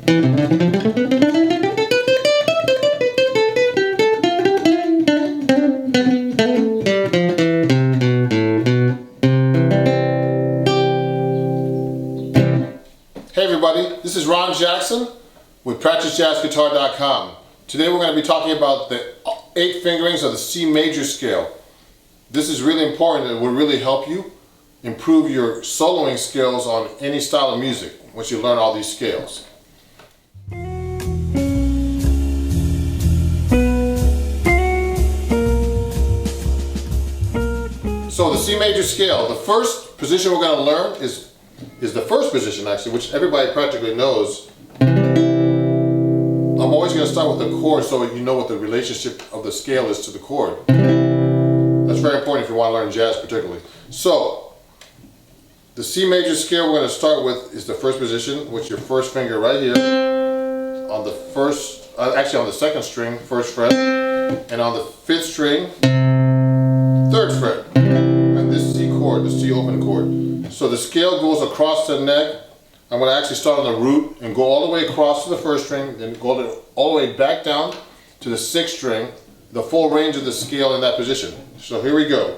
Hey everybody, this is Ron Jackson with PracticeJazzGuitar.com. Today we're going to be talking about the 8 fingerings of the C major scale. This is really important and will really help you improve your soloing skills on any style of music once you learn all these scales. So the C major scale, the first position we're going to learn is the first position actually, which everybody practically knows. I'm always going to start with the chord so you know what the relationship of the scale is to the chord. That's very important if you want to learn jazz particularly. So, the C major scale we're going to start with is the first position, which is your first finger right here on the first, actually on the second string, first fret, and on the 5th string, 3rd fret, and this C chord, the C open chord. So the scale goes across the neck. I'm going to actually start on the root and go all the way across to the first string, then go all the way back down to the 6th string, the full range of the scale in that position. So here we go.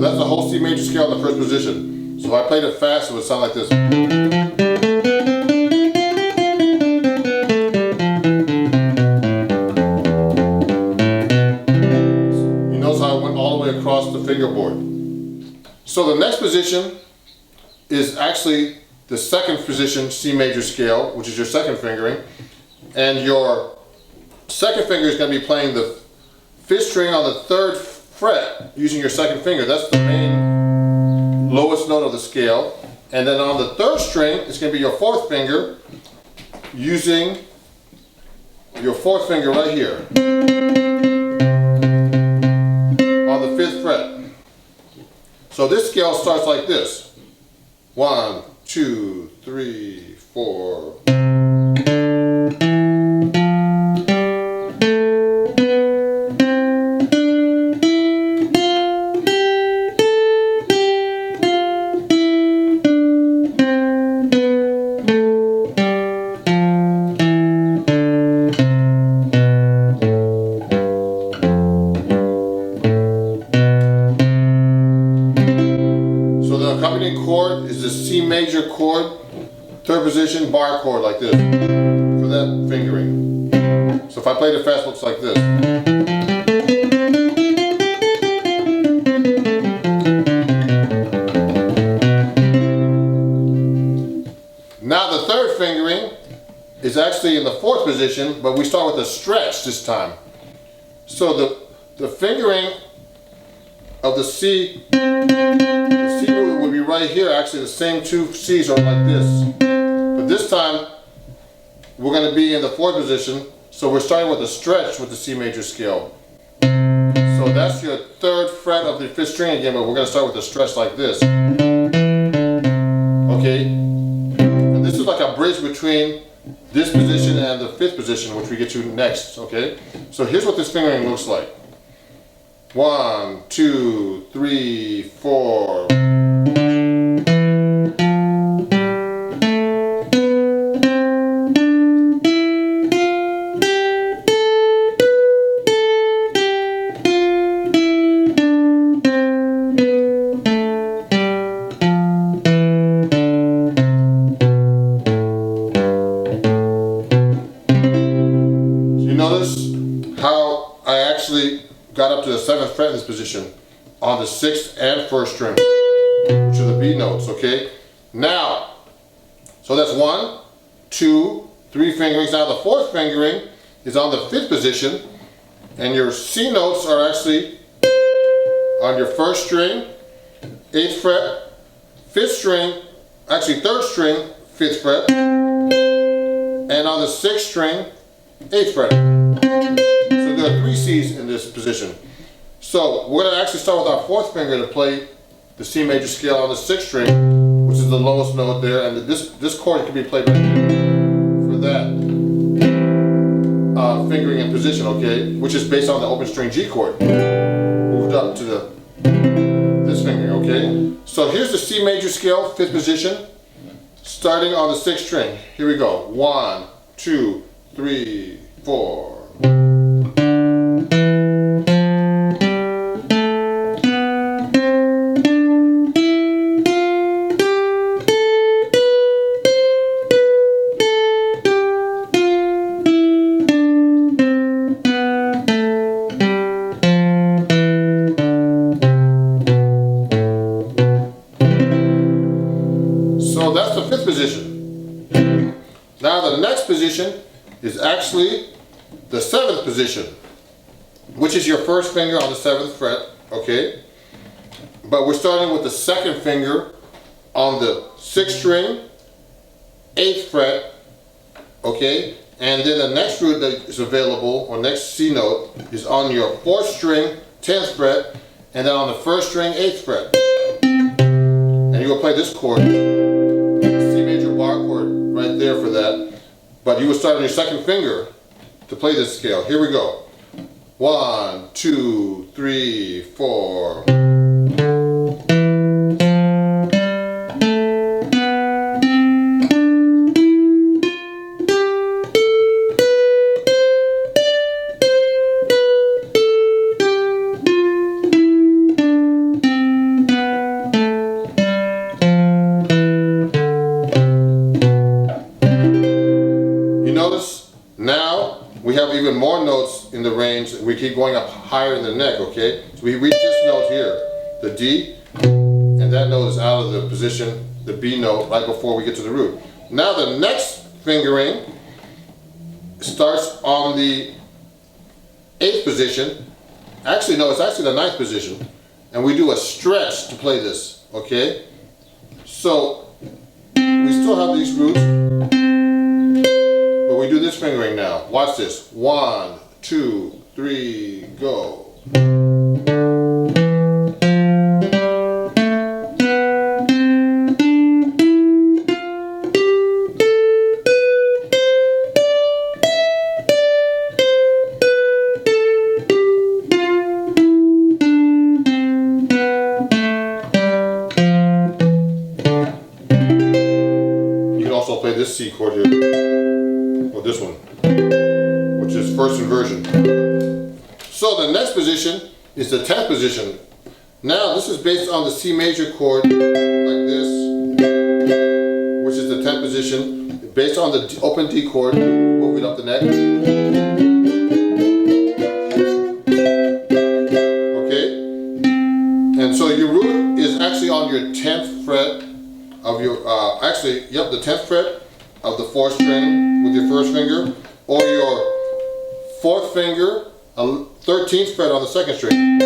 That's the whole C major scale in the first position. So if I played it fast, it would sound like this. You notice how I went all the way across the fingerboard. So the next position is actually the second position C major scale, which is your second fingering. And your second finger is going to be playing the 5th string on the 3rd fret using your second finger. That's the main lowest note of the scale. And then on the 3rd string, it's going to be your 4th finger using your 4th finger right here on the 5th fret. So this scale starts like this. 1, 2, 3, 4. Accompanying chord is the C major chord, 3rd position bar chord like this for that fingering. So if I played it fast, it looks like this. Now the 3rd fingering is actually in the 4th position, but we start with a stretch this time. So the fingering of the C root would be right here. Actually, the same 2 C's are like this. But this time, we're going to be in the 4th position. So we're starting with a stretch with the C major scale. So that's your 3rd fret of the 5th string again, but we're going to start with a stretch like this. Okay? And this is like a bridge between this position and the 5th position, which we get to next. Okay? So here's what this fingering looks like. 1, 2, 3, 4. You notice how I actually got up to the 7th fret in this position on the 6th and 1st string, which are the B notes, okay? Now, so that's 1, 2, 3 fingerings. Now the 4th fingering is on the 5th position, and your C notes are actually on your 1st string, 8th fret, 5th string, actually 3rd string, 5th fret, and on the 6th string, 8th fret. So there are 3 C's in this position. So we're going to actually start with our 4th finger to play the C major scale on the 6th string, which is the lowest note there, and this chord can be played right here for that fingering in position, okay, which is based on the open string G chord, moved up to this fingering, okay. So here's the C major scale, 5th position, starting on the 6th string. Here we go. 1, 2, 3, 4. So that's the 5th position. Now the next position is actually the 7th position, which is your first finger on the 7th fret, okay? But we're starting with the 2nd finger on the 6th string, 8th fret, okay? And then the next root that is available, or next C note, is on your 4th string, 10th fret, and then on the 1st string, 8th fret. And you will play this chord, C major bar chord, right there for that. But you will start on your 2nd finger to play this scale. Here we go. 1, 2, 3, 4. Now we have even more notes in the range. We keep going up higher in the neck, okay? So we reach this note here, the D, and that note is out of the position, the B note, right before we get to the root. Now the next fingering starts on the 8th position. Actually, no, it's actually the 9th position. And we do a stretch to play this, okay? So we still have these roots. We do this fingering now. Watch this. 1, 2, 3, go. You can also play this C chord here. Or this one, which is first inversion. So the next position is the 10th position. Now this is based on the C major chord, like this, which is the 10th position, based on the open D chord, move it up the neck. Okay? And so your root is actually on your 10th fret of your, the 10th fret of the 4th string with your 1st finger, or your 4th finger, 13th fret on the 2nd string.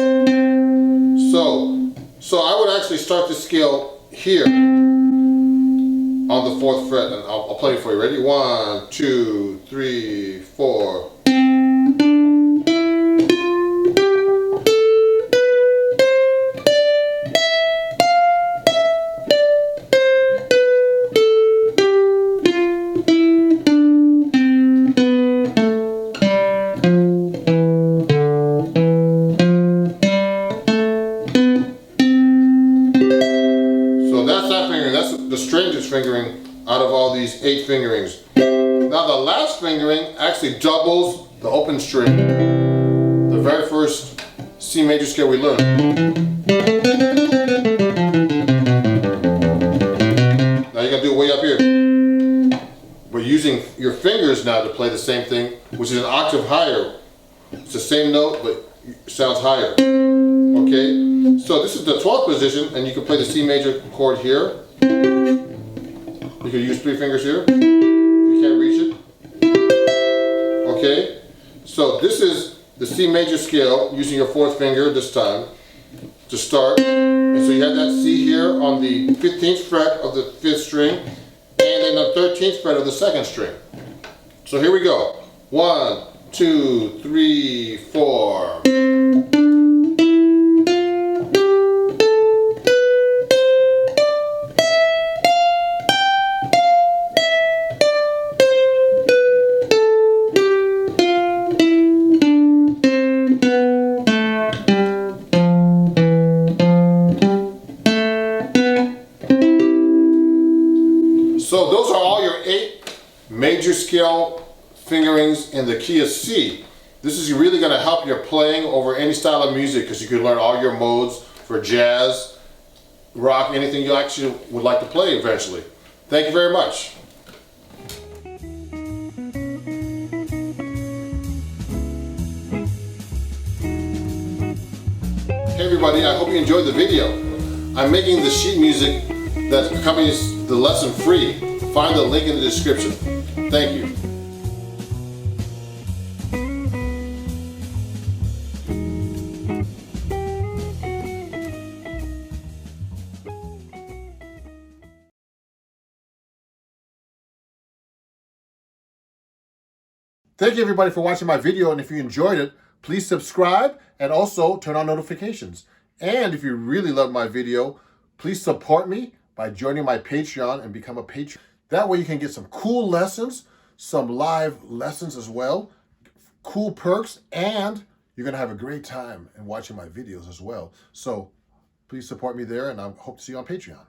So I would actually start the scale here on the 4th fret, and I'll play it for you. Ready? 1, 2, 3, 4. The strangest fingering out of all these 8 fingerings. Now the last fingering actually doubles the open string, the very first C major scale we learned. Now you're going to do it way up here. We're using your fingers now to play the same thing, which is an octave higher. It's the same note, but it sounds higher. Okay? So this is the 12th position, and you can play the C major chord here. You can use 3 fingers here. You can't reach it. Okay? So this is the C major scale using your 4th finger this time to start. And so you have that C here on the 15th fret of the 5th string, and then the 13th fret of the 2nd string. So here we go. 1, 2, 3, 4. So those are all your 8 major scale fingerings in the key of C. This is really going to help your playing over any style of music because you can learn all your modes for jazz, rock, anything you actually would like to play eventually. Thank you very much. Hey everybody, I hope you enjoyed the video. I'm making the sheet music that accompanies the lesson free. Find the link in the description. Thank you. Thank you everybody for watching my video, and if you enjoyed it, please subscribe and also turn on notifications. And if you really love my video, please support me by joining my Patreon and become a patron. That way you can get some cool lessons, some live lessons as well, cool perks, and you're going to have a great time in watching my videos as well. So please support me there, and I hope to see you on Patreon.